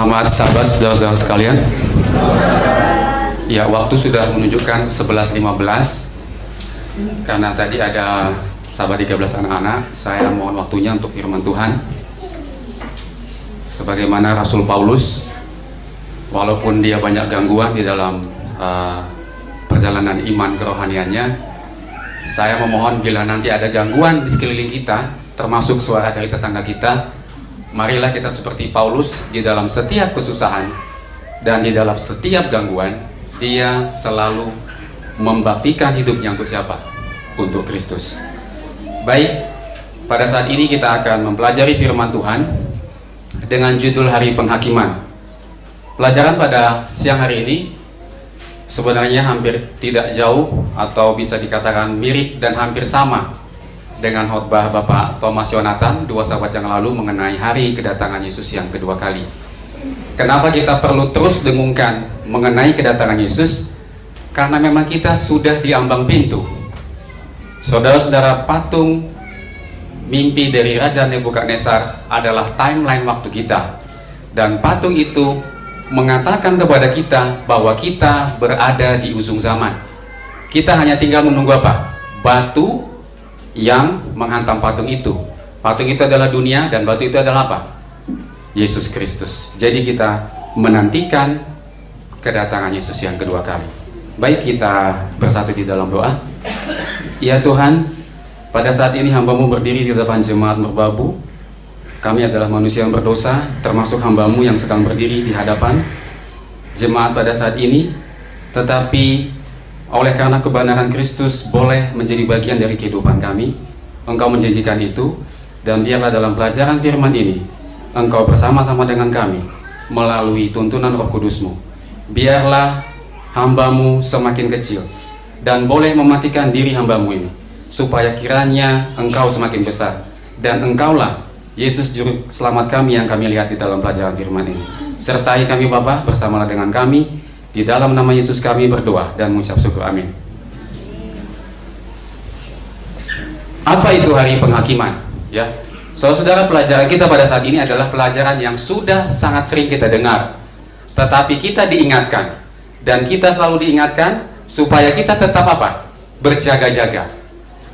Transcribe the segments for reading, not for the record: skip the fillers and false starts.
Selamat sahabat, saudara-saudara sekalian. Ya, waktu sudah menunjukkan 11.15. Karena tadi ada sahabat 13 anak-anak, saya mohon waktunya untuk firman Tuhan. Sebagaimana Rasul Paulus, walaupun dia banyak gangguan di dalam perjalanan iman kerohaniannya, saya memohon bila nanti ada gangguan di sekeliling kita, termasuk suara dari tetangga kita, marilah kita seperti Paulus, di dalam setiap kesusahan dan di dalam setiap gangguan, dia selalu membaktikan hidupnya untuk siapa? Untuk Kristus. Baik, pada saat ini kita akan mempelajari firman Tuhan dengan judul Hari Penghakiman. Pelajaran pada siang hari ini sebenarnya hampir tidak jauh atau bisa dikatakan mirip dan hampir sama dengan khotbah Bapak Thomas Yonatan 2 sahabat yang lalu mengenai hari kedatangan Yesus yang kedua kali. Kenapa kita perlu terus dengungkan mengenai kedatangan Yesus? Karena memang kita sudah di ambang pintu. Saudara-saudara, patung mimpi dari Raja Nebukadnezar adalah timeline waktu kita. Dan patung itu mengatakan kepada kita bahwa kita berada di ujung zaman. Kita hanya tinggal menunggu apa? Batu yang menghantam patung itu. Patung itu adalah dunia dan batu itu adalah apa? Yesus Kristus. Jadi kita menantikan kedatangan Yesus yang kedua kali. Baik, kita bersatu di dalam doa. Ya Tuhan, pada saat ini hamba-Mu berdiri di depan jemaat merbabu. Kami adalah manusia yang berdosa, termasuk hamba-Mu yang sedang berdiri di hadapan jemaat pada saat ini. Tetapi oleh karena kebenaran Kristus boleh menjadi bagian dari kehidupan kami, Engkau menjanjikan itu, dan biarlah dalam pelajaran firman ini Engkau bersama-sama dengan kami melalui tuntunan Roh Kudus-Mu. Biarlah hamba-Mu semakin kecil dan boleh mematikan diri hamba-Mu ini, supaya kiranya Engkau semakin besar, dan Engkaulah Yesus Juru Selamat kami yang kami lihat di dalam pelajaran firman ini. Sertai kami Bapa, bersamalah dengan kami. Di dalam nama Yesus kami berdoa dan mengucap syukur, amin. Apa itu hari penghakiman? Ya, saudara-saudara, pelajaran kita pada saat ini adalah pelajaran yang sudah sangat sering kita dengar, tetapi kita diingatkan, dan kita selalu diingatkan supaya kita tetap apa? Berjaga-jaga,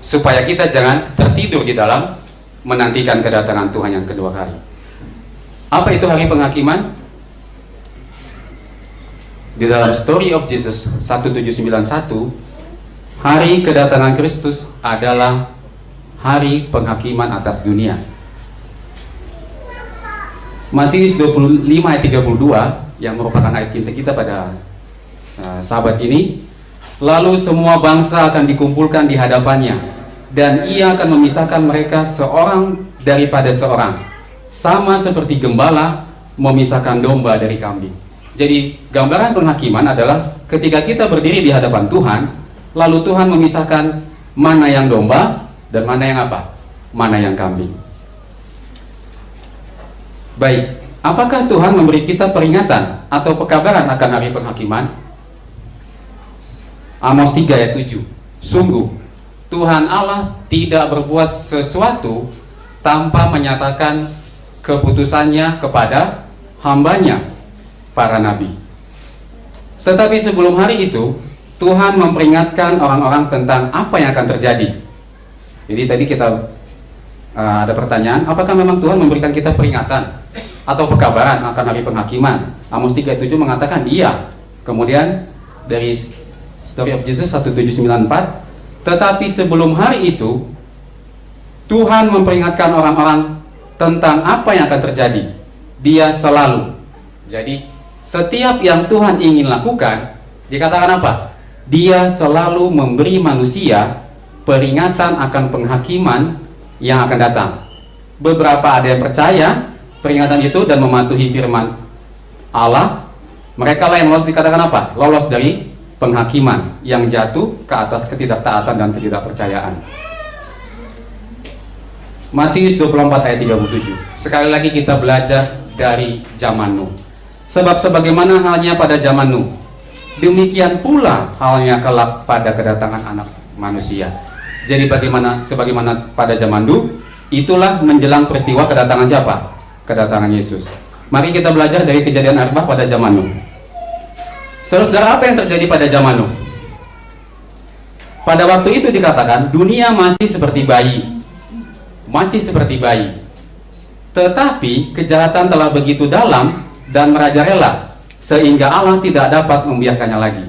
supaya kita jangan tertidur di dalam menantikan kedatangan Tuhan yang kedua kali. Apa itu hari penghakiman? Di dalam Story of Jesus 1791, hari kedatangan Kristus adalah hari penghakiman atas dunia. Matius 25 ayat 32 yang merupakan ayat cinta kita pada sahabat ini. Lalu semua bangsa akan dikumpulkan di hadapannya, dan ia akan memisahkan mereka seorang daripada seorang, sama seperti gembala memisahkan domba dari kambing. Jadi gambaran penghakiman adalah ketika kita berdiri di hadapan Tuhan, lalu Tuhan memisahkan mana yang domba dan mana yang apa? Mana yang kambing. Baik, apakah Tuhan memberi kita peringatan atau pekabaran akan hari penghakiman? Amos 3 ayat 7. Sungguh, Tuhan Allah tidak berbuat sesuatu tanpa menyatakan keputusannya kepada hambanya, para nabi. Tetapi sebelum hari itu, Tuhan memperingatkan orang-orang tentang apa yang akan terjadi. Jadi tadi kita ada pertanyaan, apakah memang Tuhan memberikan kita peringatan atau pekabaran akan hari penghakiman? Amos 3:7 mengatakan iya. Kemudian dari Story of Jesus 1794, tetapi sebelum hari itu, Tuhan memperingatkan orang-orang tentang apa yang akan terjadi. Dia selalu. Jadi setiap yang Tuhan ingin lakukan, dikatakan apa? Dia selalu memberi manusia peringatan akan penghakiman yang akan datang. Beberapa ada yang percaya peringatan itu dan mematuhi firman Allah. Mereka lah yang lolos, dikatakan apa? Lolos dari penghakiman yang jatuh ke atas ketidaktaatan dan ketidakpercayaan. Matius 24 ayat 37. Sekali lagi kita belajar dari zaman Nuh. Sebab sebagaimana halnya pada zaman Nuh, demikian pula halnya kelak pada kedatangan anak manusia. Jadi sebagaimana pada zaman Nuh, itulah menjelang peristiwa kedatangan siapa? Kedatangan Yesus. Mari kita belajar dari kejadian air bah pada zaman Nuh. Saudara, apa yang terjadi pada zaman Nuh? Pada waktu itu dikatakan dunia masih seperti bayi. Masih seperti bayi. Tetapi kejahatan telah begitu dalam dan merajalela sehingga Allah tidak dapat membiarkannya lagi.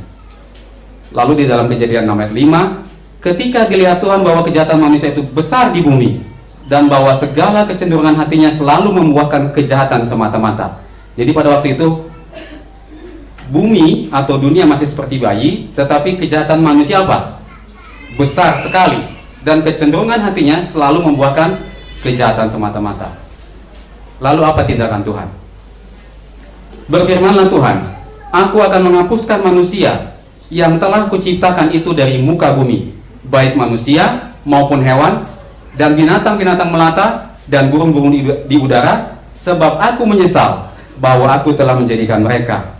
Lalu di dalam Kejadian 6 ayat 5, ketika dilihat Tuhan bahwa kejahatan manusia itu besar di bumi dan bahwa segala kecenderungan hatinya selalu membuahkan kejahatan semata-mata. Jadi pada waktu itu bumi atau dunia masih seperti bayi, tetapi kejahatan manusia apa? Besar sekali, dan kecenderungan hatinya selalu membuahkan kejahatan semata-mata. Lalu apa tindakan Tuhan? Berfirmanlah Tuhan, aku akan menghapuskan manusia yang telah kuciptakan itu dari muka bumi, baik manusia maupun hewan, dan binatang-binatang melata, dan burung-burung di udara, sebab aku menyesal bahwa aku telah menjadikan mereka.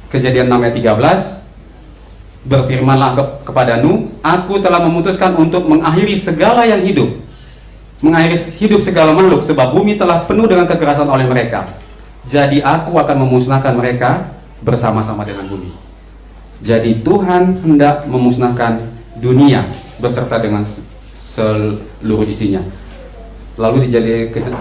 Kejadian 6 ayat 13, berfirmanlah kepada Nuh, aku telah memutuskan untuk mengakhiri segala yang hidup, mengakhiri hidup segala makhluk, sebab bumi telah penuh dengan kekerasan oleh mereka. Jadi aku akan memusnahkan mereka bersama-sama dengan bumi. Jadi Tuhan hendak memusnahkan dunia beserta dengan seluruh isinya. Lalu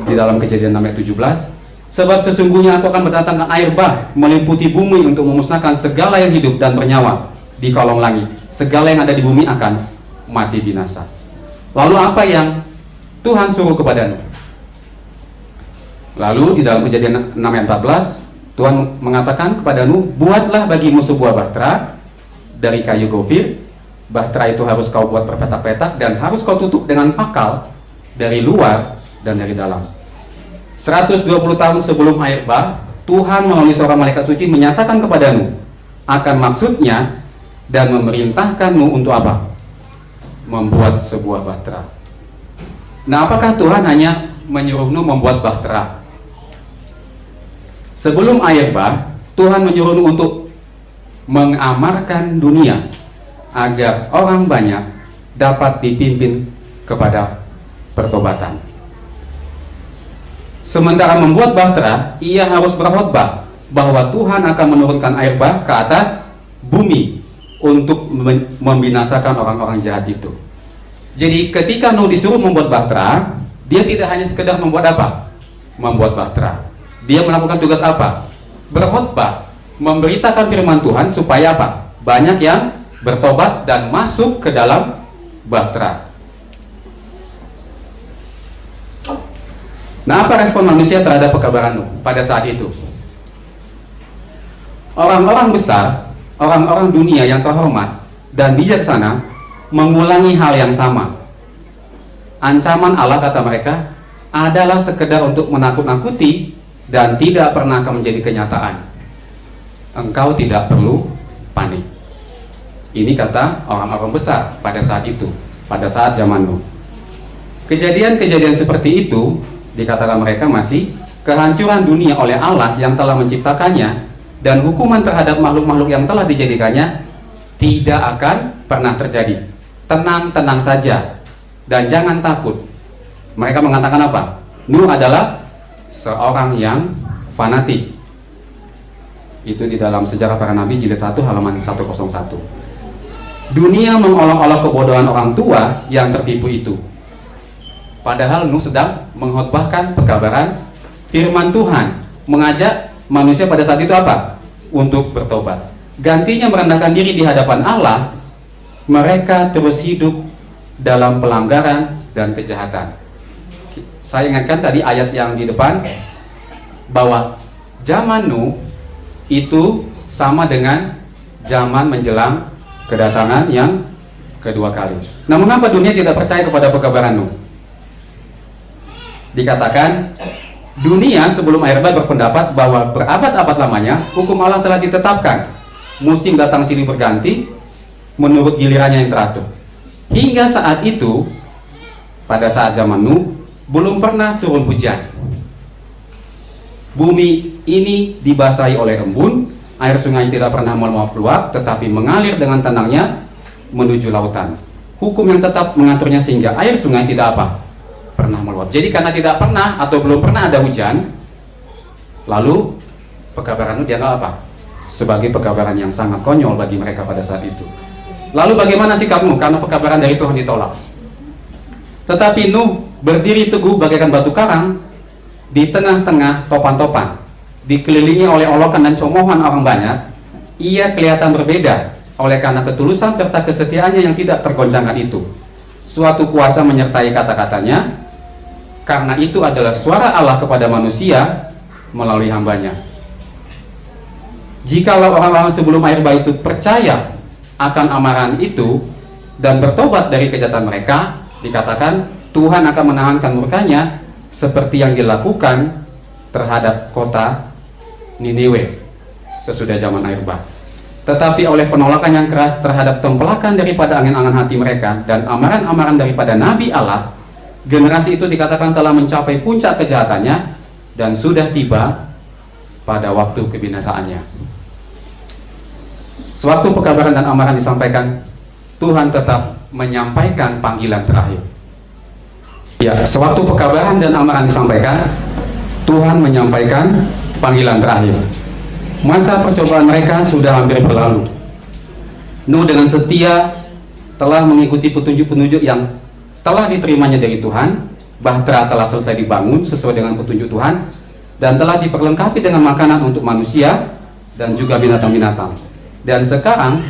di dalam Kejadian 6 ayat 17, sebab sesungguhnya aku akan mendatangkan air bah meliputi bumi untuk memusnahkan segala yang hidup dan bernyawa di kolong langit. Segala yang ada di bumi akan mati binasa. Lalu apa yang Tuhan suruh kepada Nuh? Lalu di dalam Kejadian 6 ayat 14, Tuhan mengatakan kepada Nuh, buatlah bagimu sebuah bahtera dari kayu gofir. Bahtera itu harus kau buat berpetak-petak dan harus kau tutup dengan pakal dari luar dan dari dalam. 120 tahun sebelum air bah, Tuhan melalui seorang malaikat suci menyatakan kepada Nuh akan maksudnya dan memerintahkan Nuh untuk apa? Membuat sebuah bahtera. Nah, apakah Tuhan hanya menyuruh Nuh membuat bahtera? Sebelum air bah, Tuhan menyuruh Nuh untuk mengamarkan dunia agar orang banyak dapat dipimpin kepada pertobatan. Sementara membuat bahtera, ia harus berkhotbah bahwa Tuhan akan menurunkan air bah ke atas bumi untuk membinasakan orang-orang jahat itu. Jadi ketika Nuh disuruh membuat bahtera, dia tidak hanya sekedar membuat apa? Membuat bahtera. Dia melakukan tugas apa? Berkhotbah, memberitakan firman Tuhan supaya apa? Banyak yang bertobat dan masuk ke dalam bahtera. Nah, apa respon manusia terhadap pekabaran Nuh pada saat itu? Orang-orang besar, orang-orang dunia yang terhormat dan bijaksana mengulangi hal yang sama. Ancaman Allah, kata mereka, adalah sekedar untuk menakut-nakuti dan tidak pernah akan menjadi kenyataan. Engkau tidak perlu panik. Ini kata orang-orang besar pada saat itu, pada saat zaman Nuh. Kejadian-kejadian seperti itu dikatakan mereka masih kehancuran dunia oleh Allah yang telah menciptakannya, dan hukuman terhadap makhluk-makhluk yang telah dijadikannya tidak akan pernah terjadi. Tenang-tenang saja dan jangan takut. Mereka mengatakan apa? Nuh adalah seorang yang fanatik. Itu di dalam Sejarah Para Nabi jilid 1 halaman 101. Dunia mengolok-olok kebodohan orang tua yang tertipu itu. Padahal Nuh sedang mengkhotbahkan pekabaran firman Tuhan, mengajak manusia pada saat itu apa? Untuk bertobat. Gantinya merendahkan diri di hadapan Allah, mereka terus hidup dalam pelanggaran dan kejahatan. Saya ingatkan tadi ayat yang di depan bahwa zaman Nuh itu sama dengan zaman menjelang kedatangan yang kedua kali. Nah, mengapa dunia tidak percaya kepada pekabaran Nuh? Dikatakan dunia sebelum air bah berpendapat bahwa berabad-abad lamanya hukum Allah telah ditetapkan, musim datang silih berganti menurut gilirannya yang teratur. Hingga saat itu, pada saat zaman Nuh, belum pernah turun hujan. Bumi ini dibasahi oleh embun, air sungai tidak pernah meluap-luap, tetapi mengalir dengan tenangnya menuju lautan. Hukum yang tetap mengaturnya sehingga air sungai tidak apa? Pernah meluap. Jadi karena tidak pernah atau belum pernah ada hujan, Lalu pekabaran Nuh dianggap apa? Sebagai pekabaran yang sangat konyol bagi mereka pada saat itu. Lalu bagaimana sikap Nuh karena pekabaran dari Tuhan ditolak? Tetapi Nuh berdiri teguh bagaikan batu karang di tengah-tengah topan-topan, dikelilingi oleh olokan dan congoohan orang banyak. Ia kelihatan berbeda oleh karena ketulusan serta kesetiaannya yang tidak tergoncangkan itu. Suatu kuasa menyertai kata-katanya, karena itu adalah suara Allah kepada manusia melalui hambanya. Jikalau orang-orang sebelum air bah itu percaya akan amaran itu dan bertobat dari kejahatan mereka, dikatakan Tuhan akan menahankan murkanya seperti yang dilakukan terhadap kota Niniwe sesudah zaman air bah. Tetapi oleh penolakan yang keras terhadap tempelakan daripada angan-angan hati mereka dan amaran-amaran daripada Nabi Allah, generasi itu dikatakan telah mencapai puncak kejahatannya dan sudah tiba pada waktu kebinasaannya. Sewaktu pekabaran dan amaran disampaikan, Tuhan tetap menyampaikan panggilan terakhir. Ya, sewaktu pekabaran dan amaran disampaikan, Tuhan menyampaikan panggilan terakhir. Masa percobaan mereka sudah hampir berlalu. Nuh dengan setia telah mengikuti petunjuk-petunjuk yang telah diterimanya dari Tuhan. Bahtera telah selesai dibangun sesuai dengan petunjuk Tuhan dan telah diperlengkapi dengan makanan untuk manusia dan juga binatang-binatang. Dan sekarang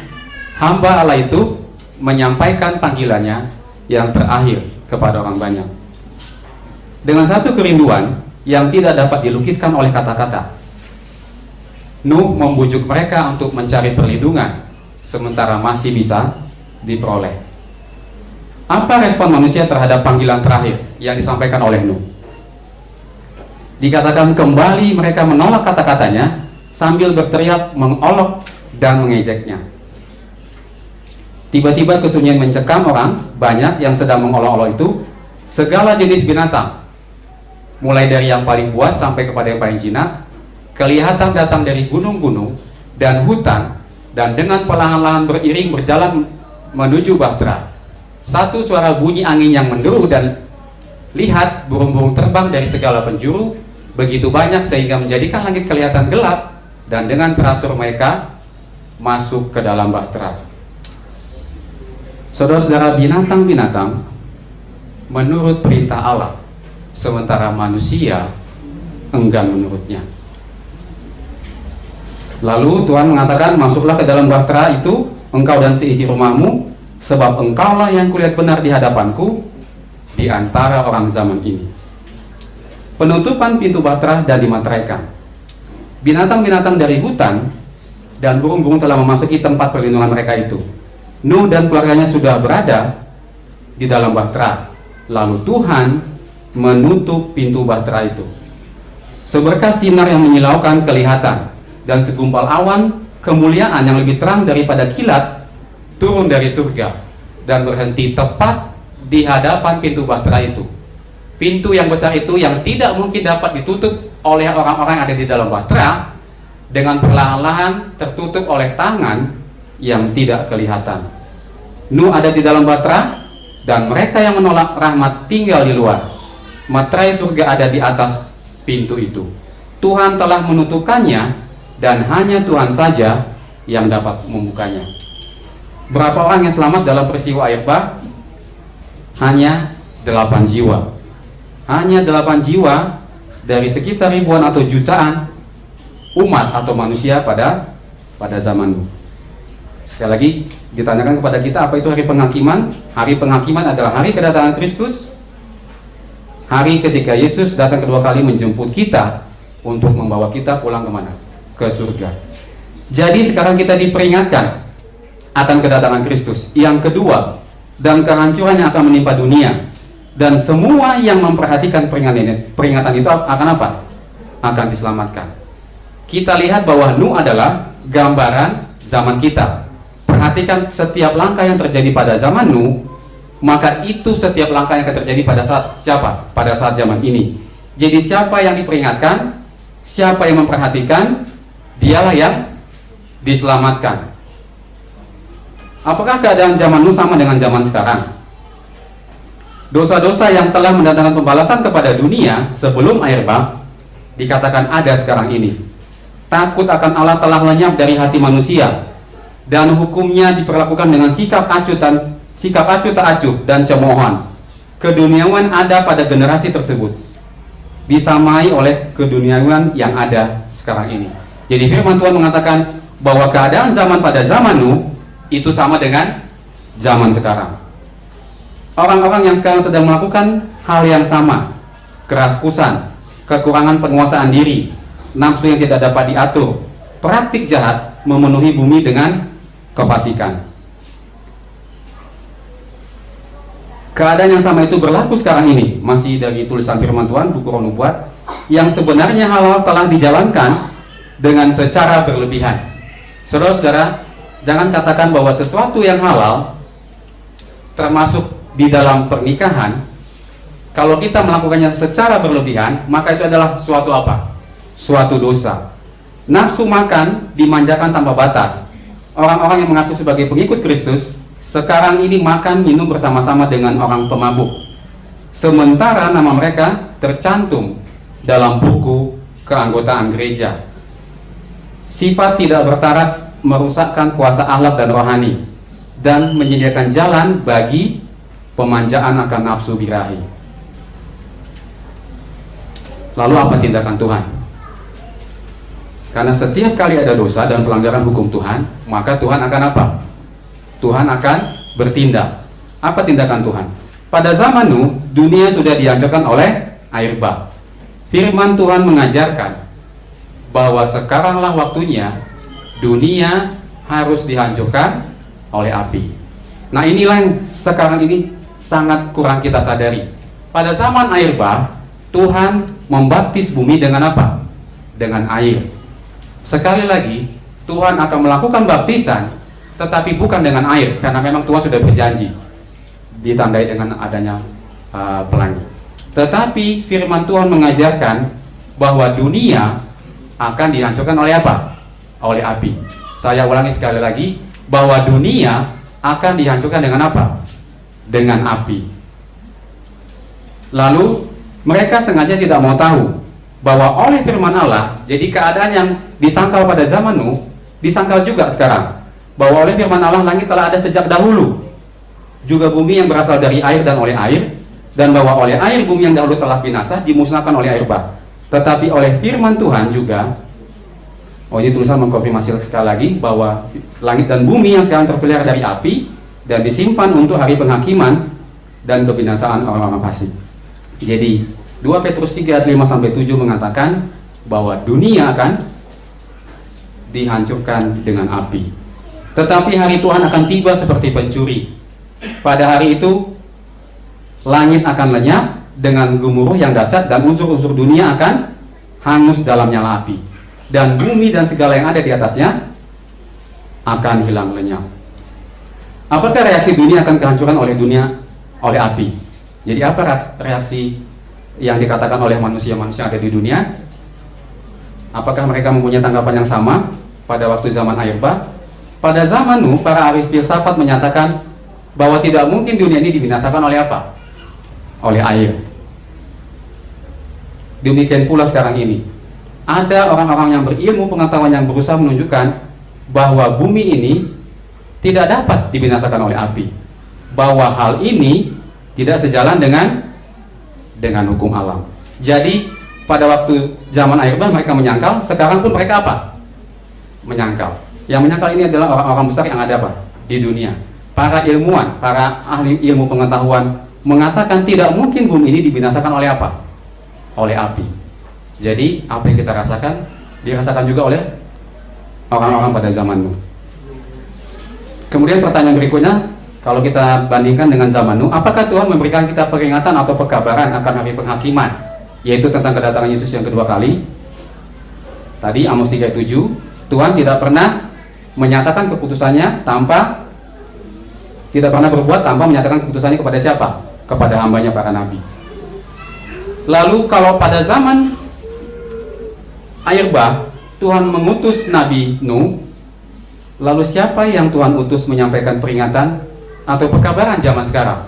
hamba Allah itu menyampaikan panggilannya yang terakhir kepada orang banyak dengan satu kerinduan yang tidak dapat dilukiskan oleh kata-kata. Nuh membujuk mereka untuk mencari perlindungan sementara masih bisa diperoleh. Apa respon manusia terhadap panggilan terakhir yang disampaikan oleh Nuh? Dikatakan kembali mereka menolak kata-katanya sambil berteriak, mengolok dan mengejeknya. Tiba-tiba kesunyian mencekam orang banyak yang sedang mengolok-olok itu. Segala jenis binatang, mulai dari yang paling buas sampai kepada yang paling jinak, kelihatan datang dari gunung-gunung dan hutan, dan dengan perlahan-lahan beriring berjalan menuju Bahtera. Satu suara bunyi angin yang menderu, dan lihat burung-burung terbang dari segala penjuru begitu banyak sehingga menjadikan langit kelihatan gelap, dan dengan teratur mereka masuk ke dalam Bahtera. Saudara-saudara, binatang-binatang menurut perintah Allah, sementara manusia enggan menurutnya. Lalu Tuhan mengatakan, masuklah ke dalam Bahtera itu, engkau dan seisi rumahmu, sebab engkaulah yang kulihat benar di hadapanku di antara orang zaman ini. Penutupan pintu Bahtera dan dimateraikan. Binatang-binatang dari hutan dan burung-burung telah memasuki tempat perlindungan mereka itu. Nuh dan keluarganya sudah berada di dalam Bahtera. Lalu Tuhan menutup pintu Bahtera itu. Seberkas sinar yang menyilaukan kelihatan, dan segumpal awan kemuliaan yang lebih terang daripada kilat turun dari surga dan berhenti tepat di hadapan pintu Bahtera itu. Pintu yang besar itu yang tidak mungkin dapat ditutup oleh orang-orang yang ada di dalam Bahtera, dengan perlahan-lahan tertutup oleh tangan yang tidak kelihatan. Nuh ada di dalam Bahtera, dan mereka yang menolak rahmat tinggal di luar. Materai surga ada di atas pintu itu. Tuhan telah menutupkannya, dan hanya Tuhan saja yang dapat membukanya. Berapa orang yang selamat dalam peristiwa air bah? Hanya 8 jiwa. Hanya 8 jiwa dari sekitar ribuan atau jutaan umat atau manusia pada zaman Nuh. Sekali lagi ditanyakan kepada kita, apa itu hari penghakiman? Hari penghakiman adalah hari kedatangan Kristus, hari ketika Yesus datang kedua kali menjemput kita untuk membawa kita pulang kemana? Ke surga. Jadi sekarang kita diperingatkan akan kedatangan Kristus yang kedua dan kehancuran yang akan menimpa dunia, dan semua yang memperhatikan peringatan itu akan apa? Akan diselamatkan. Kita lihat bahwa Nuh adalah gambaran zaman kita. Perhatikan setiap langkah yang terjadi pada zaman Nuh, maka itu setiap langkah yang akan terjadi pada saat siapa? Pada saat zaman ini. Jadi siapa yang diperingatkan, siapa yang memperhatikan, dialah yang diselamatkan. Apakah keadaan zaman Nuh sama dengan zaman sekarang? Dosa-dosa yang telah mendatangkan pembalasan kepada dunia sebelum air bah dikatakan ada sekarang ini. Takut akan Allah telah lenyap dari hati manusia, dan hukumnya diperlakukan dengan sikap acuh tak acuh dan cemoohan. Keduniawan ada pada generasi tersebut, disamai oleh keduniawan yang ada sekarang ini. Jadi firman Tuhan mengatakan bahwa keadaan zaman pada zaman Nuh itu sama dengan zaman sekarang. Orang-orang yang sekarang sedang melakukan hal yang sama, kerakusan, kekurangan penguasaan diri, nafsu yang tidak dapat diatur, praktik jahat memenuhi bumi dengan kefasikan. Keadaan yang sama itu berlaku sekarang ini. Masih dari tulisan firman Tuhan, buku Roh Nubuat, yang sebenarnya hal-hal telah dijalankan dengan secara berlebihan. Saudara-saudara, jangan katakan bahwa sesuatu yang halal, termasuk di dalam pernikahan, kalau kita melakukannya secara berlebihan, maka itu adalah suatu apa? Suatu dosa. Nafsu makan dimanjakan tanpa batas. Orang-orang yang mengaku sebagai pengikut Kristus sekarang ini makan minum bersama-sama dengan orang pemabuk, sementara nama mereka tercantum dalam buku keanggotaan gereja. Sifat tidak bertarak merusakkan kuasa akhlak dan rohani, dan menyediakan jalan bagi pemanjaan akan nafsu birahi. Lalu apa tindakan Tuhan? Karena setiap kali ada dosa dan pelanggaran hukum Tuhan, maka Tuhan akan apa? Tuhan akan bertindak. Apa tindakan Tuhan? Pada zaman Nuh, dunia sudah dihancurkan oleh air bah. Firman Tuhan mengajarkan bahwa sekaranglah waktunya dunia harus dihancurkan oleh api. Nah, inilah yang sekarang ini sangat kurang kita sadari. Pada zaman air bah, Tuhan membaptis bumi dengan apa? Dengan air. Sekali lagi, Tuhan akan melakukan baptisan, tetapi bukan dengan air, karena memang Tuhan sudah berjanji, ditandai dengan adanya pelangi. Tetapi firman Tuhan mengajarkan bahwa dunia akan dihancurkan oleh apa? Oleh api. Saya ulangi sekali lagi, bahwa dunia akan dihancurkan dengan apa? Dengan api. Lalu mereka sengaja tidak mau tahu bahwa oleh firman Allah, jadi keadaan yang disangkal pada zaman Nuh disangkal juga sekarang, bahwa oleh firman Allah langit telah ada sejak dahulu, juga bumi yang berasal dari air dan oleh air, dan bahwa oleh air bumi yang dahulu telah binasa dimusnahkan oleh air bah. Tetapi oleh firman Tuhan juga, ini tulisan mengkonfirmasi sekali lagi bahwa langit dan bumi yang sekarang terpelihara dari api dan disimpan untuk hari penghakiman dan kebinasaan orang-orang fasik. Jadi 2 Petrus 3 ayat 5-7 mengatakan bahwa dunia akan dihancurkan dengan api. Tetapi hari Tuhan akan tiba seperti pencuri. Pada hari itu langit akan lenyap dengan gemuruh yang dahsyat, dan unsur-unsur dunia akan hangus dalam nyala api, dan bumi dan segala yang ada di atasnya akan hilang lenyap. Apakah reaksi dunia akan kehancuran oleh api? Jadi apa reaksi yang dikatakan oleh manusia-manusia ada di dunia? Apakah mereka mempunyai tanggapan yang sama pada waktu zaman air bah? Pada zaman Nuh, para ahli filsafat menyatakan bahwa tidak mungkin dunia ini dibinasakan oleh apa? Oleh air. Demikian pula sekarang ini. Ada orang-orang yang berilmu pengetahuan yang berusaha menunjukkan bahwa bumi ini tidak dapat dibinasakan oleh api. Bahwa hal ini tidak sejalan dengan hukum alam. Jadi pada waktu zaman air bah mereka menyangkal, sekarang pun mereka apa? Menyangkal. Yang menyangkal ini adalah orang-orang besar yang ada apa? Di dunia. Para ilmuwan, para ahli ilmu pengetahuan mengatakan tidak mungkin bumi ini dibinasakan oleh apa? Oleh api. Jadi apa yang kita rasakan dirasakan juga oleh orang-orang pada zaman Nuh. Kemudian pertanyaan berikutnya, kalau kita bandingkan dengan zaman Nuh, apakah Tuhan memberikan kita peringatan atau pekabaran akan hari penghakiman, yaitu tentang kedatangan Yesus yang kedua kali? Tadi Amos 3:7, Tuhan tidak pernah menyatakan keputusannya tidak pernah berbuat tanpa menyatakan keputusannya kepada siapa? Kepada hambanya para nabi. Lalu kalau pada zaman air bah Tuhan mengutus Nabi Nuh, lalu siapa yang Tuhan utus menyampaikan peringatan atau pekabaran zaman sekarang?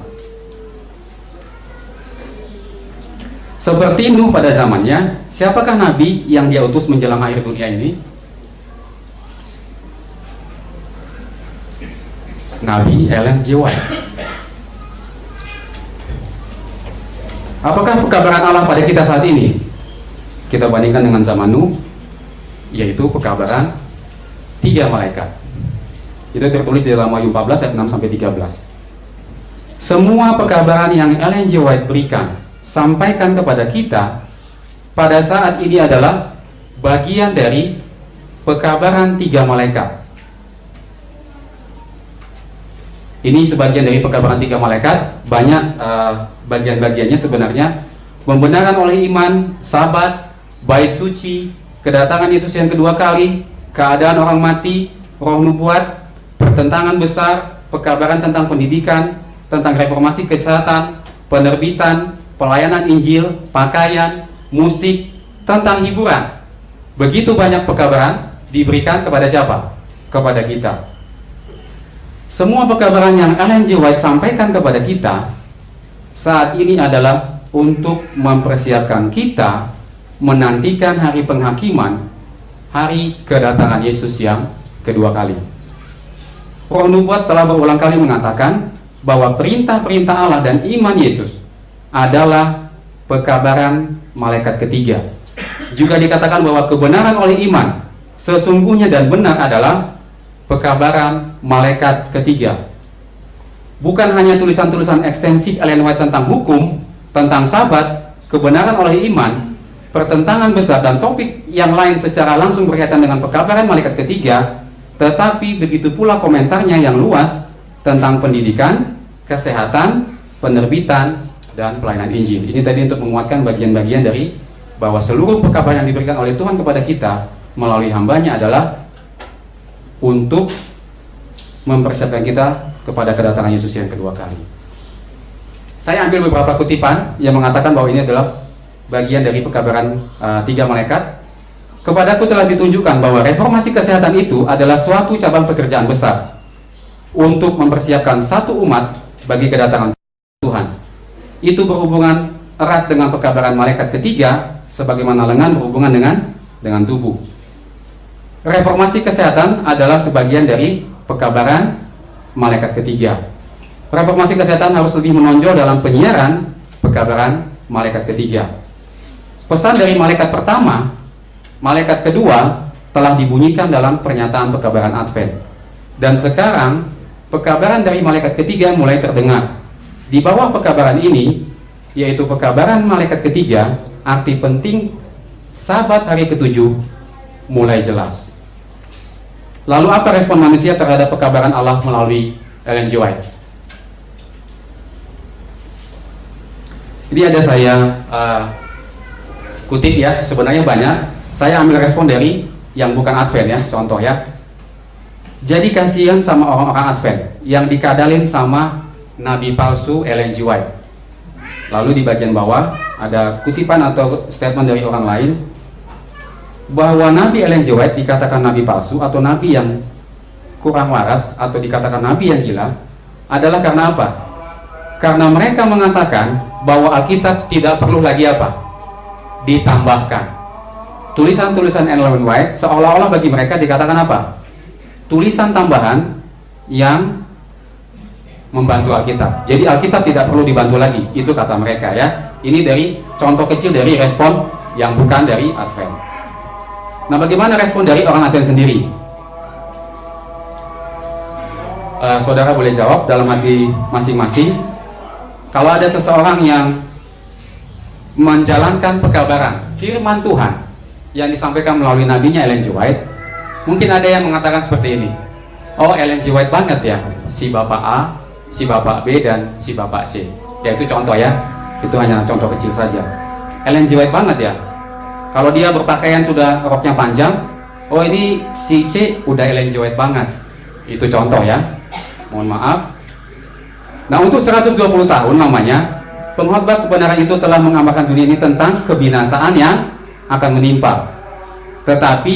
Seperti Nuh pada zamannya, siapakah nabi yang dia utus menjelang akhir dunia ini? Nabi Ellen G. White. Apakah pekabaran Allah pada kita saat ini? Kita bandingkan dengan zaman Nuh, yaitu pekabaran 3 malaikat. Itu tertulis di dalam Wahyu 14 ayat 6 sampai 13. Semua pekabaran yang Ellen G. White berikan, sampaikan kepada kita pada saat ini adalah bagian dari pekabaran 3 malaikat. Ini sebagian dari pekabaran 3 malaikat. Banyak bagian-bagiannya sebenarnya membenarkan oleh iman, sabat, bait suci, kedatangan Yesus yang kedua kali, keadaan orang mati, roh nubuat, pertentangan besar, pekabaran tentang pendidikan, tentang reformasi kesehatan, penerbitan, pelayanan Injil, pakaian, musik, tentang hiburan. Begitu banyak pekabaran diberikan kepada siapa? Kepada kita. Semua pekabaran yang Ellen G. White sampaikan kepada kita saat ini adalah untuk mempersiapkan kita menantikan hari penghakiman, hari kedatangan Yesus yang kedua kali. Roh nubuat telah berulang kali mengatakan bahwa perintah-perintah Allah dan iman Yesus adalah pekabaran malaikat ketiga. Juga dikatakan bahwa kebenaran oleh iman sesungguhnya dan benar adalah pekabaran malaikat ketiga. Bukan hanya tulisan-tulisan ekstensif Ellen White tentang hukum, tentang sabat, kebenaran oleh iman, pertentangan besar dan topik yang lain secara langsung berkaitan dengan pekabaran malaikat ketiga, tetapi begitu pula komentarnya yang luas tentang pendidikan, kesehatan, penerbitan, dan pelayanan Injil. Ini tadi untuk menguatkan bagian-bagian dari bahwa seluruh pekabaran yang diberikan oleh Tuhan kepada kita melalui hambanya adalah untuk mempersiapkan kita kepada kedatangan Yesus yang kedua kali. Saya ambil beberapa kutipan yang mengatakan bahwa ini adalah bagian dari pekabaran 3 malaikat. Kepadaku telah ditunjukkan bahwa reformasi kesehatan itu adalah suatu cabang pekerjaan besar untuk mempersiapkan satu umat bagi kedatangan Tuhan. Itu berhubungan erat dengan pekabaran malaikat ketiga, sebagaimana lengan berhubungan dengan tubuh. Reformasi kesehatan adalah sebagian dari pekabaran malaikat ketiga. Reformasi kesehatan harus lebih menonjol dalam penyiaran pekabaran malaikat ketiga. Pesan dari malaikat pertama, malaikat kedua telah dibunyikan dalam pernyataan pekabaran Advent. Dan sekarang pekabaran dari malaikat ketiga mulai terdengar. Di bawah pekabaran ini, yaitu pekabaran malaikat ketiga, arti penting sabat hari ketujuh mulai jelas. Lalu apa respon manusia terhadap pekabaran Allah melalui Ellen G. White? Ini ada saya kutip ya, sebenarnya banyak. Saya ambil respon dari yang bukan Advent ya, contoh ya. Jadi kasihan sama orang-orang Advent yang dikadalin sama nabi palsu Ellen G. White. Lalu di bagian bawah ada kutipan atau statement dari orang lain bahwa Nabi Ellen G. White dikatakan nabi palsu atau nabi yang kurang waras atau dikatakan nabi yang gila adalah karena apa? Karena mereka mengatakan bahwa Alkitab tidak perlu lagi apa? Ditambahkan. Tulisan-tulisan Ellen White seolah-olah bagi mereka dikatakan apa? Tulisan tambahan yang membantu Alkitab. Jadi Alkitab tidak perlu dibantu lagi. Itu kata mereka ya. Ini dari contoh kecil dari respon yang bukan dari Advent. Nah, bagaimana respon dari orang Advent sendiri? Saudara boleh jawab dalam hati masing-masing. Kalau ada seseorang yang menjalankan pekabaran firman Tuhan yang disampaikan melalui nabinya Ellen G. White, mungkin ada yang mengatakan seperti ini. Oh, Ellen G. White banget ya, si Bapak A, si Bapak B, dan si Bapak C. Ya itu contoh ya, itu hanya contoh kecil saja. Ellen G. White banget ya. Kalau dia berpakaian sudah roknya panjang, oh ini si C udah Ellen G. White banget. Itu contoh ya. Mohon maaf. Nah, untuk 120 tahun namanya, pengkhotbah kebenaran itu telah mengabarkan dunia ini tentang kebinasaan yang akan menimpa. Tetapi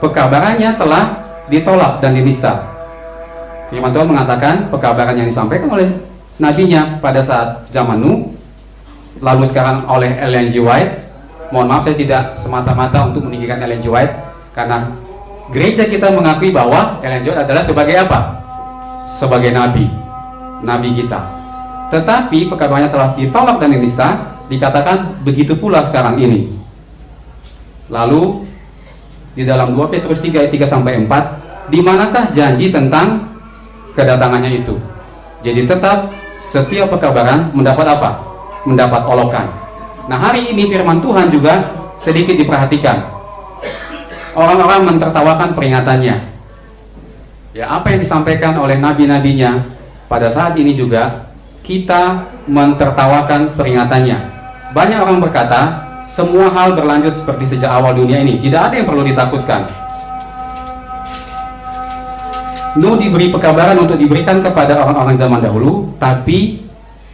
pekabarannya telah ditolak dan dinista. Firman Tuhan mengatakan pekabaran yang disampaikan oleh nabinya pada saat zaman Nuh lalu sekarang oleh Ellen G. White. Mohon maaf, saya tidak semata-mata untuk meninggikan Ellen G. White, karena gereja kita mengakui bahwa Ellen G. White adalah sebagai apa? Sebagai nabi kita. Tetapi pekabarannya telah ditolak dan dinista, dikatakan begitu pula sekarang ini. Lalu di dalam 2 Petrus 3 ayat 3 sampai 4, di manakah janji tentang kedatangannya itu? Jadi tetap setiap pekabaran mendapat apa? Mendapat olokan. Nah, hari ini firman Tuhan juga sedikit diperhatikan. Orang-orang mentertawakan peringatannya. Ya, apa yang disampaikan oleh nabi-nabinya pada saat ini juga kita mentertawakan peringatannya. Banyak orang berkata, semua hal berlanjut seperti sejak awal dunia ini, tidak ada yang perlu ditakutkan. Nuh diberi pekabaran untuk diberikan kepada orang-orang zaman dahulu, tapi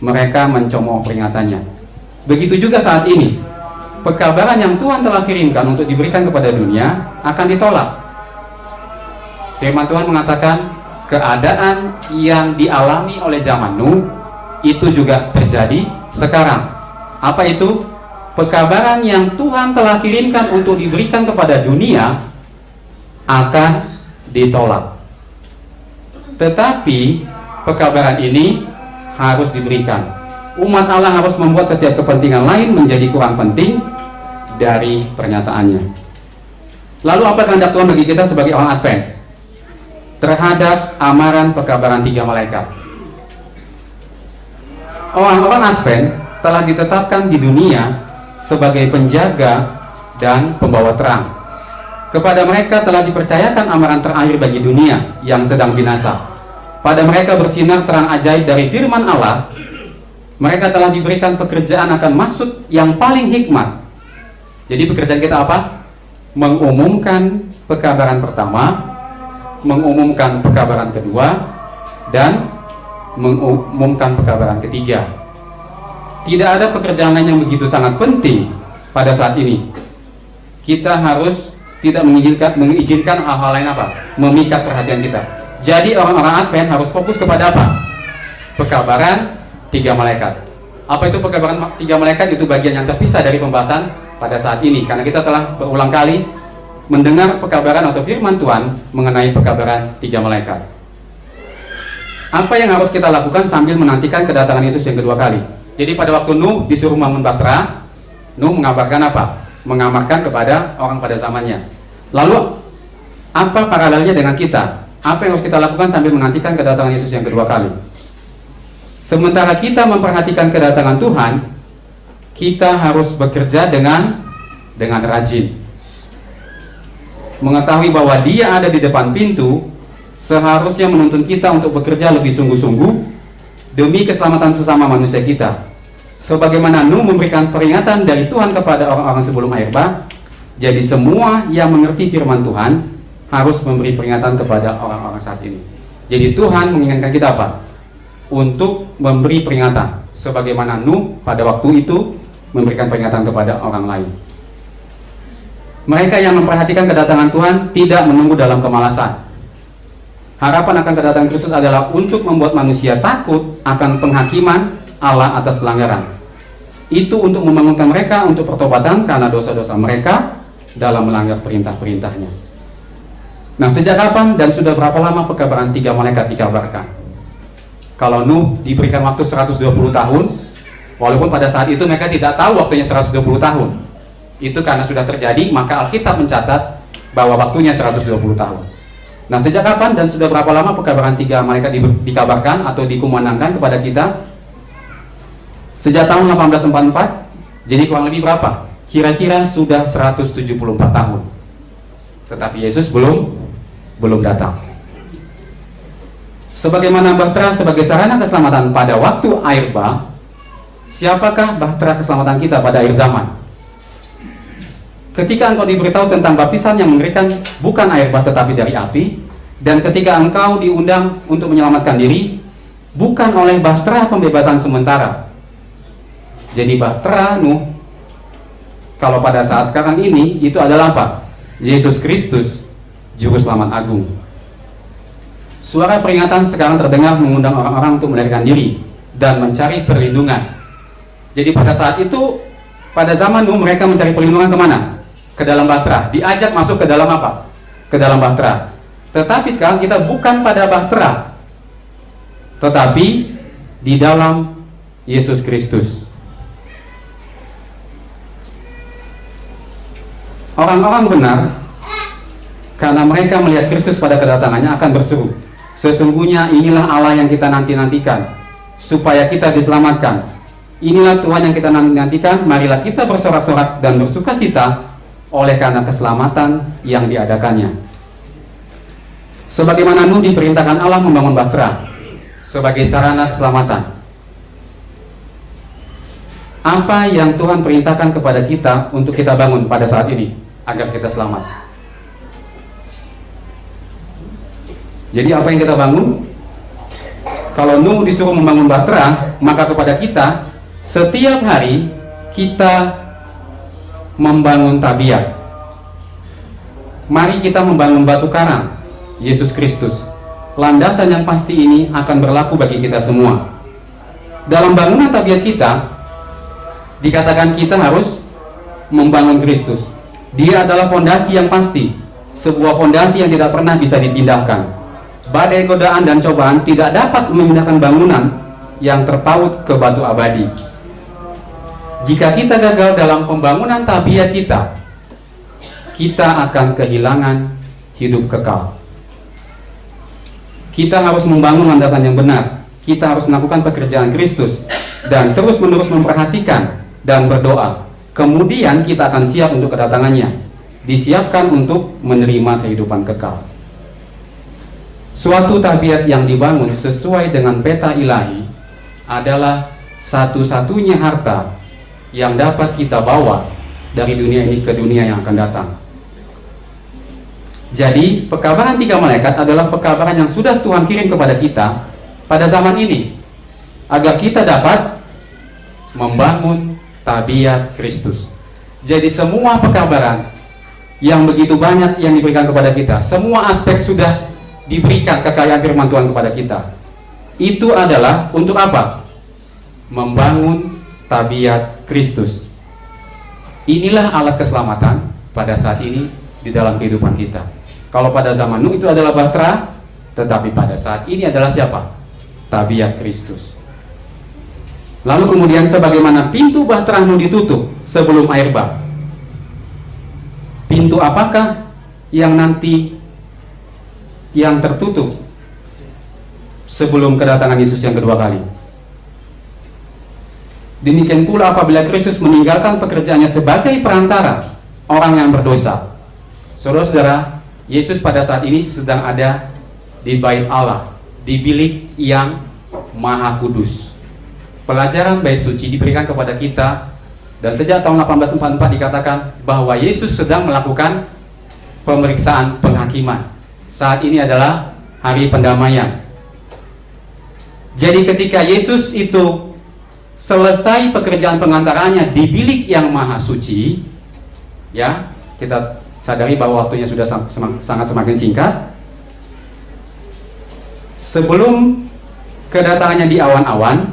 mereka mencemooh peringatannya. Begitu juga saat ini, pekabaran yang Tuhan telah kirimkan untuk diberikan kepada dunia akan ditolak. Firman Tuhan mengatakan keadaan yang dialami oleh zaman Nuh itu juga terjadi sekarang. Apa itu? Pekabaran yang Tuhan telah kirimkan untuk diberikan kepada dunia akan ditolak. Tetapi pekabaran ini harus diberikan. Umat Allah harus membuat setiap kepentingan lain menjadi kurang penting dari pernyataannya. Lalu apa kehendak Tuhan bagi kita sebagai orang Advent terhadap amaran pekabaran 3 malaikat? Orang-orang Advent telah ditetapkan di dunia sebagai penjaga dan pembawa terang. Kepada mereka telah dipercayakan amaran terakhir bagi dunia yang sedang binasa. Pada mereka bersinar terang ajaib dari firman Allah. Mereka telah diberikan pekerjaan akan maksud yang paling hikmat. Jadi pekerjaan kita apa? Mengumumkan pekabaran pertama, mengumumkan pekabaran kedua, dan mengumumkan pekabaran ketiga. Tidak ada pekerjaan lain yang begitu sangat penting pada saat ini. Kita harus tidak mengizinkan hal-hal lain apa? Memikat perhatian kita. Jadi orang-orang Advent harus fokus kepada apa? Pekabaran 3 malaikat. Apa itu pekabaran 3 malaikat? Itu bagian yang terpisah dari pembahasan pada saat ini, karena kita telah berulang kali mendengar pekabaran atau firman Tuhan mengenai pekabaran 3 malaikat. Apa yang harus kita lakukan sambil menantikan kedatangan Yesus yang kedua kali? Jadi pada waktu Nuh disuruh membangun bahtera, Nuh mengabarkan apa? Mengamarkan kepada orang pada zamannya. Lalu apa paralelnya dengan kita? Apa yang harus kita lakukan sambil menantikan kedatangan Yesus yang kedua kali? Sementara kita memperhatikan kedatangan Tuhan, kita harus bekerja dengan rajin. Mengetahui bahwa Dia ada di depan pintu, seharusnya menuntun kita untuk bekerja lebih sungguh-sungguh demi keselamatan sesama manusia kita. Sebagaimana Nuh memberikan peringatan dari Tuhan kepada orang-orang sebelum air bah, jadi semua yang mengerti firman Tuhan harus memberi peringatan kepada orang-orang saat ini. Jadi Tuhan menginginkan kita apa? Untuk memberi peringatan, sebagaimana Nuh pada waktu itu memberikan peringatan kepada orang lain. Mereka yang memperhatikan kedatangan Tuhan tidak menunggu dalam kemalasan. Harapan akan kedatangan Kristus adalah untuk membuat manusia takut akan penghakiman Allah atas pelanggaran. Itu untuk membangunkan mereka untuk pertobatan karena dosa-dosa mereka dalam melanggar perintah-perintahnya. Nah, sejak kapan dan sudah berapa lama pekabaran 3 malaikat dikabarkan? Kalau Nuh diberikan waktu 120 tahun, walaupun pada saat itu mereka tidak tahu waktunya 120 tahun. Itu karena sudah terjadi, maka Alkitab mencatat bahwa waktunya 120 tahun. Nah, sejak kapan dan sudah berapa lama pekabaran 3 malaikat dikabarkan atau dikumandangkan kepada kita? Sejak tahun 1844, jadi kurang lebih berapa? Kira-kira sudah 174 tahun. Tetapi Yesus belum datang. Sebagaimana bahtera sebagai sarana keselamatan pada waktu air bah, siapakah bahtera keselamatan kita pada akhir zaman? Ketika engkau diberitahu tentang baptisan yang mengerikan bukan air bah tetapi dari api, dan ketika engkau diundang untuk menyelamatkan diri bukan oleh bahtera pembebasan sementara. Jadi bahtera Nuh kalau pada saat sekarang ini itu adalah apa? Yesus Kristus, Juru Selamat Agung. Suara peringatan sekarang terdengar mengundang orang-orang untuk melarikan diri dan mencari perlindungan. Jadi pada saat itu, pada zaman Nuh mereka mencari perlindungan kemana? Ke dalam bahtera. Diajak masuk ke dalam apa? Ke dalam bahtera. Tetapi sekarang kita bukan pada bahtera, tetapi di dalam Yesus Kristus. Orang-orang benar, karena mereka melihat Kristus pada kedatangannya, akan berseru, sesungguhnya inilah Allah yang kita nanti-nantikan, supaya kita diselamatkan. Inilah Tuhan yang kita nanti-nantikan, marilah kita bersorak-sorak dan bersuka cita oleh karena keselamatan yang diadakannya. Sebagaimana Nuh diperintahkan Allah membangun bahtera sebagai sarana keselamatan. Apa yang Tuhan perintahkan kepada kita untuk kita bangun pada saat ini agar kita selamat? Jadi apa yang kita bangun? Kalau Nuh disuruh membangun bahtera, maka kepada kita setiap hari kita membangun tabiat. Mari kita membangun batu karang, Yesus Kristus. Landasan yang pasti ini akan berlaku bagi kita semua. Dalam bangunan tabiat kita, dikatakan kita harus membangun Kristus. Dia adalah fondasi yang pasti, sebuah fondasi yang tidak pernah bisa dipindahkan. Badai godaan dan cobaan tidak dapat memindahkan bangunan yang terpaut ke batu abadi. Jika kita gagal dalam pembangunan tabiat kita akan kehilangan hidup kekal. Kita harus membangun landasan yang benar. Kita harus melakukan pekerjaan Kristus dan terus-menerus memperhatikan dan berdoa. Kemudian kita akan siap untuk kedatangannya, disiapkan untuk menerima kehidupan kekal. Suatu tabiat yang dibangun sesuai dengan peta ilahi adalah satu-satunya harta yang dapat kita bawa dari dunia ini ke dunia yang akan datang. Jadi pekabaran 3 malaikat adalah pekabaran yang sudah Tuhan kirim kepada kita pada zaman ini, agar kita dapat membangun tabiat Kristus. Jadi semua pekabaran yang begitu banyak yang diberikan kepada kita, semua aspek sudah diberikan kekayaan firman Tuhan kepada kita. Itu adalah untuk apa? Membangun tabiat Kristus. Inilah alat keselamatan pada saat ini di dalam kehidupan kita. Kalau pada zaman Nuh itu adalah bahtera, tetapi pada saat ini adalah siapa? Tabiat Kristus. Lalu kemudian sebagaimana pintu bahtera Nuh ditutup sebelum air bah, pintu apakah yang nanti yang tertutup sebelum kedatangan Yesus yang kedua kali? Demikian pula apabila Kristus meninggalkan pekerjaannya sebagai perantara orang yang berdosa. Saudara-saudara, Yesus pada saat ini sedang ada di bait Allah, di bilik yang maha kudus. Pelajaran bait suci diberikan kepada kita, dan sejak tahun 1844 dikatakan bahwa Yesus sedang melakukan pemeriksaan penghakiman. Saat ini adalah hari pendamaian. Jadi ketika Yesus itu selesai pekerjaan pengantaraannya di bilik yang maha suci, ya, kita sadari bahwa waktunya sudah sangat semakin singkat. Sebelum kedatangannya di awan-awan,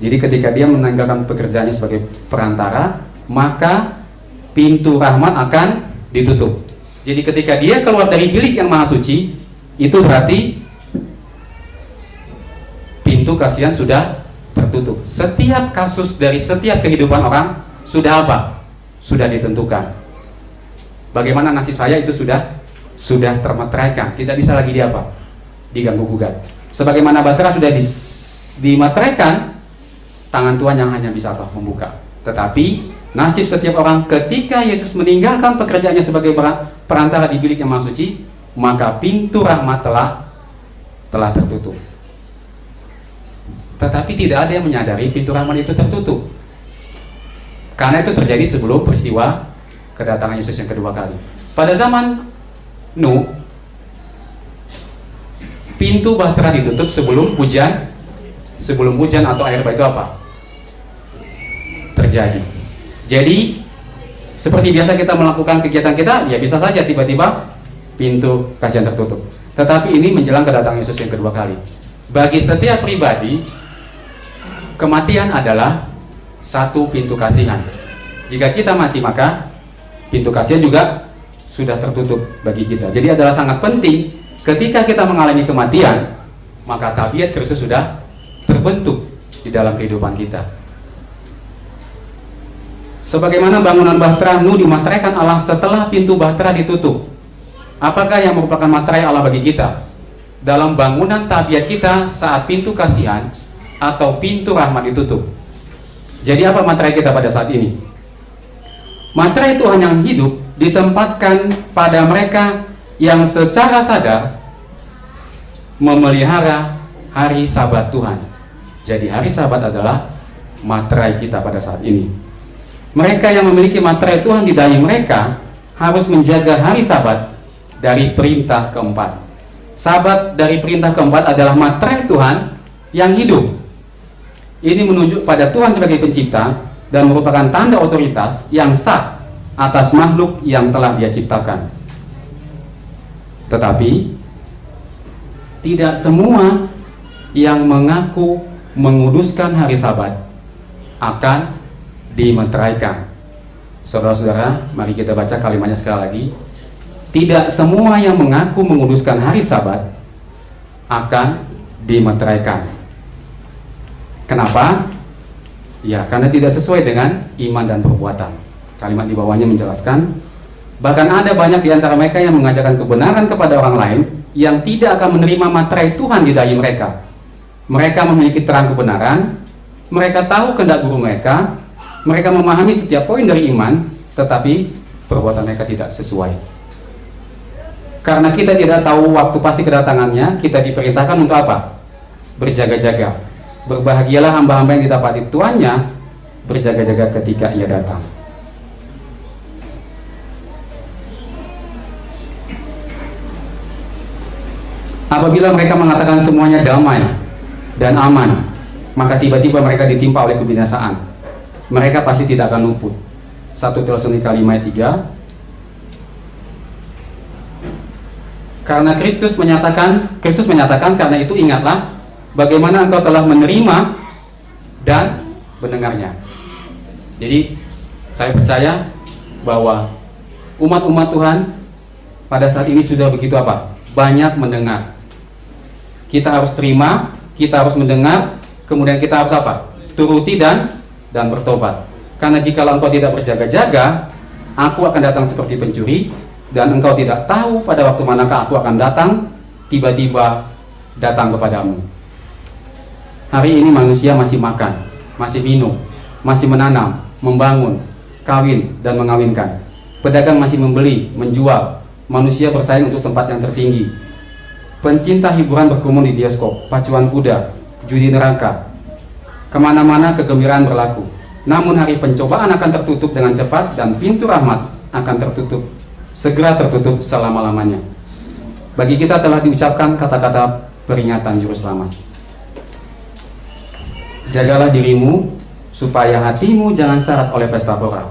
jadi ketika dia meninggalkan pekerjaannya sebagai perantara, maka pintu rahmat akan ditutup. Jadi ketika dia keluar dari bilik yang maha suci, itu berarti pintu kasihan sudah tertutup. Setiap kasus dari setiap kehidupan orang sudah apa? Sudah ditentukan. Bagaimana nasib saya itu sudah termeteraikan, tidak bisa lagi diganggu gugat. Sebagaimana bahtera sudah dimeteraikan, tangan Tuhan yang hanya bisa membuka. Tetapi nasib setiap orang ketika Yesus meninggalkan pekerjaannya sebagai perantara di bilik yang maha suci, maka pintu rahmat telah tertutup. Tetapi tidak ada yang menyadari pintu rahmat itu tertutup, karena itu terjadi sebelum peristiwa kedatangan Yesus yang kedua kali. Pada zaman Nuh, pintu bahtera ditutup sebelum hujan atau air bah itu apa? Terjadi. Jadi seperti biasa kita melakukan kegiatan kita, ya bisa saja tiba-tiba pintu kasihan tertutup. Tetapi ini menjelang kedatangan Yesus yang kedua kali. Bagi setiap pribadi, kematian adalah satu pintu kasihan. Jika kita mati, maka pintu kasihan juga sudah tertutup bagi kita. Jadi adalah sangat penting ketika kita mengalami kematian, maka tabiat Kristus sudah terbentuk di dalam kehidupan kita. Sebagaimana bangunan bahtera Nuh dimateraikan Allah setelah pintu bahtera ditutup. Apakah yang merupakan materai Allah bagi kita? Dalam bangunan tabiat kita saat pintu kasihan atau pintu rahmat ditutup. Jadi apa materai kita pada saat ini? Materai Tuhan yang hidup ditempatkan pada mereka yang secara sadar memelihara hari Sabat Tuhan. Jadi hari Sabat adalah materai kita pada saat ini. Mereka yang memiliki materai Tuhan di dalam mereka harus menjaga hari Sabat dari perintah keempat. Sabat dari perintah keempat adalah materai Tuhan yang hidup. Ini menunjuk pada Tuhan sebagai pencipta dan merupakan tanda otoritas yang sah atas makhluk yang telah Dia ciptakan. Tetapi tidak semua yang mengaku menguduskan hari Sabat akan dimeteraikan. Saudara-saudara, mari kita baca kalimatnya sekali lagi. Tidak semua yang mengaku menguduskan hari Sabat akan dimeteraikan. Kenapa? Ya, karena tidak sesuai dengan iman dan perbuatan. Kalimat di bawahnya menjelaskan, bahkan ada banyak di antara mereka yang mengajarkan kebenaran kepada orang lain yang tidak akan menerima materai Tuhan di dalam mereka. Mereka memiliki terang kebenaran, mereka tahu kehendak guru mereka, mereka memahami setiap poin dari iman, tetapi perbuatan mereka tidak sesuai. Karena kita tidak tahu waktu pasti kedatangannya, kita diperintahkan untuk apa? Berjaga-jaga. Berbahagialah hamba-hamba yang didapati tuannya, berjaga-jaga ketika ia datang. Apabila mereka mengatakan semuanya damai dan aman, maka tiba-tiba mereka ditimpa oleh kebinasaan. Mereka pasti tidak akan luput. 1 Tesalonika 5 ayat 3. Karena Kristus menyatakan karena itu ingatlah bagaimana engkau telah menerima dan mendengarnya. Jadi saya percaya bahwa umat-umat Tuhan pada saat ini sudah begitu apa? Banyak mendengar. Kita harus terima, kita harus mendengar, kemudian kita harus apa? Turuti dan bertobat. Karena jika engkau tidak berjaga-jaga, aku akan datang seperti pencuri, dan engkau tidak tahu pada waktu manakah aku akan datang, tiba-tiba datang kepadamu. Hari ini manusia masih makan, masih minum, masih menanam, membangun, kawin dan mengawinkan. Pedagang masih membeli, menjual. Manusia bersaing untuk tempat yang tertinggi. Pencinta hiburan berkerumun di bioskop, pacuan kuda, judi neraka. Kemana-mana kegembiraan berlaku. Namun hari pencobaan akan tertutup dengan cepat dan pintu rahmat akan tertutup, segera tertutup selama-lamanya. Bagi kita telah diucapkan kata-kata peringatan juru selamat. Jagalah dirimu supaya hatimu jangan syarat oleh pesta pora,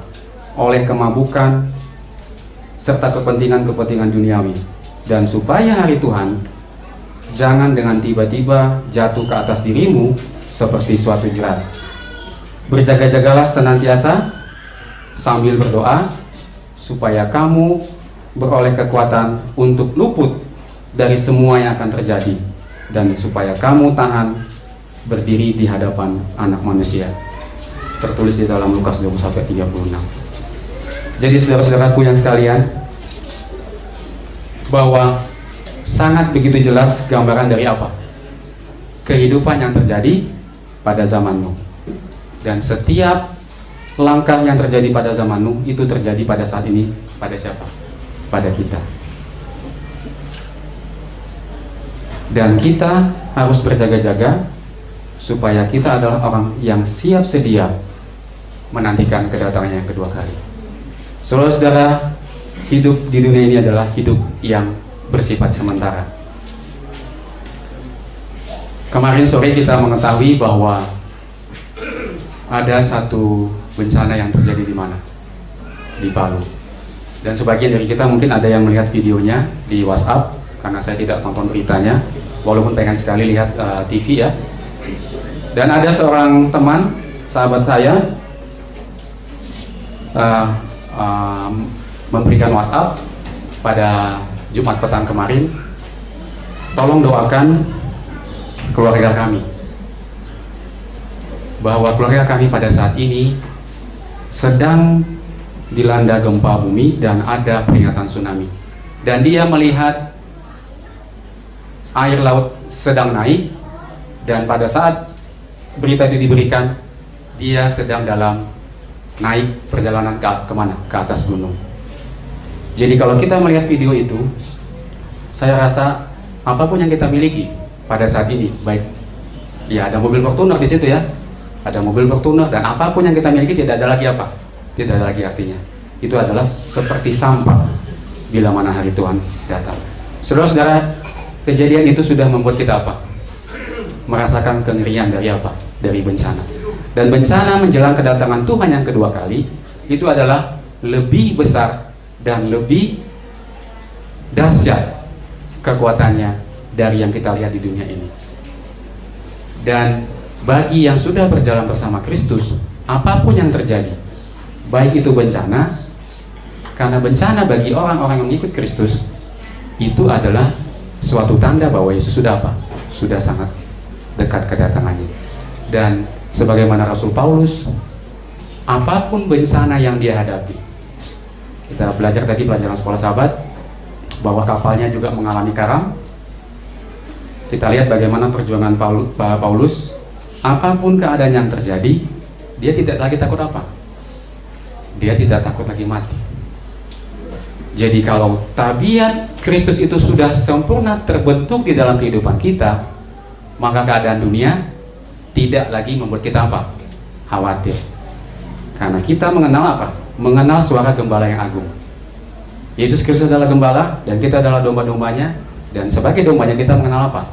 oleh kemabukan serta kepentingan-kepentingan duniawi, dan supaya hari Tuhan jangan dengan tiba-tiba jatuh ke atas dirimu seperti suatu jerat. Berjaga-jagalah senantiasa sambil berdoa supaya kamu beroleh kekuatan untuk luput dari semua yang akan terjadi, dan supaya kamu tahan berdiri di hadapan Anak Manusia. Tertulis di dalam Lukas 21:36. Jadi saudara-saudaraku yang sekalian, bahwa sangat begitu jelas gambaran dari apa? Kehidupan yang terjadi pada zaman Nuh. Dan setiap langkah yang terjadi pada zaman Nuh itu terjadi pada saat ini pada siapa? Pada kita. Dan kita harus berjaga-jaga supaya kita adalah orang yang siap sedia menantikan kedatangannya yang kedua kali. Saudara-saudara, hidup di dunia ini adalah hidup yang bersifat sementara. Kemarin sore kita mengetahui bahwa ada satu bencana yang terjadi di mana? Di Palu. Dan sebagian dari kita mungkin ada yang melihat videonya di WhatsApp, karena saya tidak nonton beritanya, walaupun pengen sekali lihat TV ya. Dan ada seorang teman, sahabat saya, memberikan WhatsApp pada Jumat petang kemarin, tolong doakan keluarga kami, bahwa keluarga kami pada saat ini sedang dilanda gempa bumi dan ada peringatan tsunami, dan dia melihat air laut sedang naik, dan pada saat berita itu diberikan, dia sedang dalam naik perjalanan kemana? Ke atas gunung. Jadi kalau kita melihat video itu, saya rasa apapun yang kita miliki pada saat ini, baik ya ada mobil Fortuner di situ ya, ada mobil Fortuner, dan apapun yang kita miliki tidak ada lagi apa? Tidak ada lagi artinya. Itu adalah seperti sampah bila mana hari Tuhan datang. Saudara-saudara, kejadian itu sudah membuat kita apa? Merasakan kengerian dari apa? Dari bencana. Dan bencana menjelang kedatangan Tuhan yang kedua kali itu adalah lebih besar dan lebih dahsyat kekuatannya dari yang kita lihat di dunia ini. Dan bagi yang sudah berjalan bersama Kristus, apapun yang terjadi, baik itu bencana, karena bencana bagi orang-orang yang mengikut Kristus itu adalah suatu tanda bahwa Yesus sudah apa? Sudah sangat dekat kedatangannya. Dan sebagaimana Rasul Paulus, apapun bencana yang dia hadapi, kita belajar tadi pelajaran sekolah sahabat bahwa kapalnya juga mengalami karam. Kita lihat bagaimana perjuangan Paulus, apapun keadaan yang terjadi, dia tidak lagi takut apa? Dia tidak takut lagi mati. Jadi kalau tabiat Kristus itu sudah sempurna terbentuk di dalam kehidupan kita, maka keadaan dunia tidak lagi membuat kita apa? Khawatir. Karena kita mengenal apa? Mengenal suara gembala yang agung. Yesus Kristus adalah gembala dan kita adalah domba-dombanya, dan sebagai dombanya kita mengenal apa?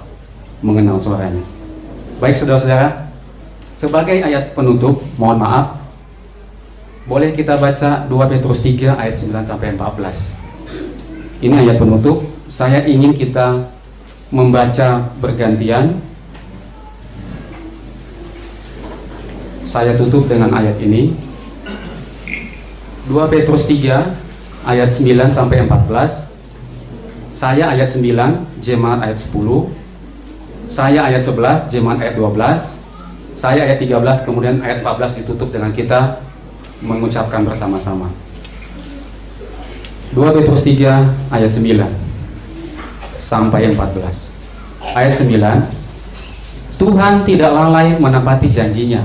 Mengenal suaranya. Baik saudara-saudara, sebagai ayat penutup, mohon maaf, boleh kita baca 2 Petrus 3 ayat 9 sampai 14. Ini ayat penutup. Saya ingin kita membaca bergantian. Saya tutup dengan ayat ini. 2 Petrus 3 ayat 9 sampai 14. Saya ayat 9, jemaat ayat 10. Saya ayat 11, jemaat ayat 12. Saya ayat 13, kemudian ayat 14 ditutup dengan kita mengucapkan bersama-sama. 2 Petrus 3 ayat 9 sampai 14. Ayat 9, Tuhan tidak lalai menepati janjinya,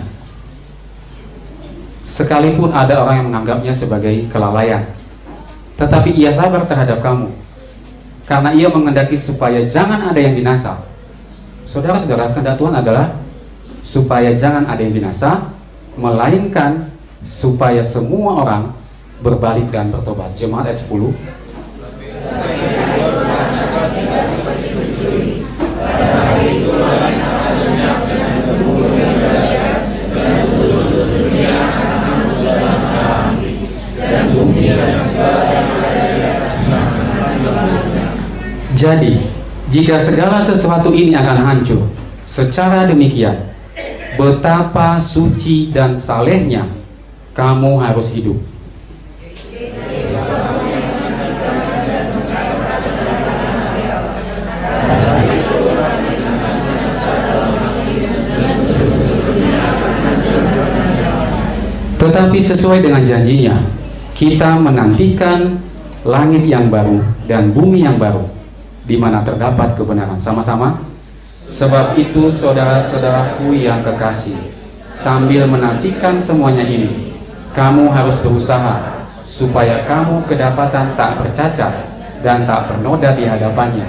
sekalipun ada orang yang menganggapnya sebagai kelalaian. Tetapi ia sabar terhadap kamu, karena ia menghendaki supaya jangan ada yang binasa. Saudara-saudara, kehendak Tuhan adalah supaya jangan ada yang binasa, melainkan supaya semua orang berbalik dan bertobat. Jemaat ayat 10. Jadi, jika segala sesuatu ini akan hancur, secara demikian, betapa suci dan salehnya kamu harus hidup. Tetapi sesuai dengan janjinya, kita menantikan langit yang baru dan bumi yang baru, di mana terdapat kebenaran. Sama-sama. Sebab itu saudara-saudaraku yang kekasih, sambil menantikan semuanya ini, kamu harus berusaha supaya kamu kedapatan tak bercacat dan tak bernoda di hadapannya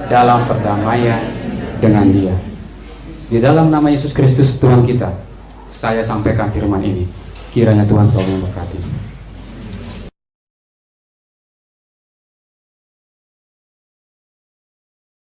dalam perdamaian dengan Dia. Di dalam nama Yesus Kristus Tuhan kita, saya sampaikan firman ini. Kiranya Tuhan selalu memberkati.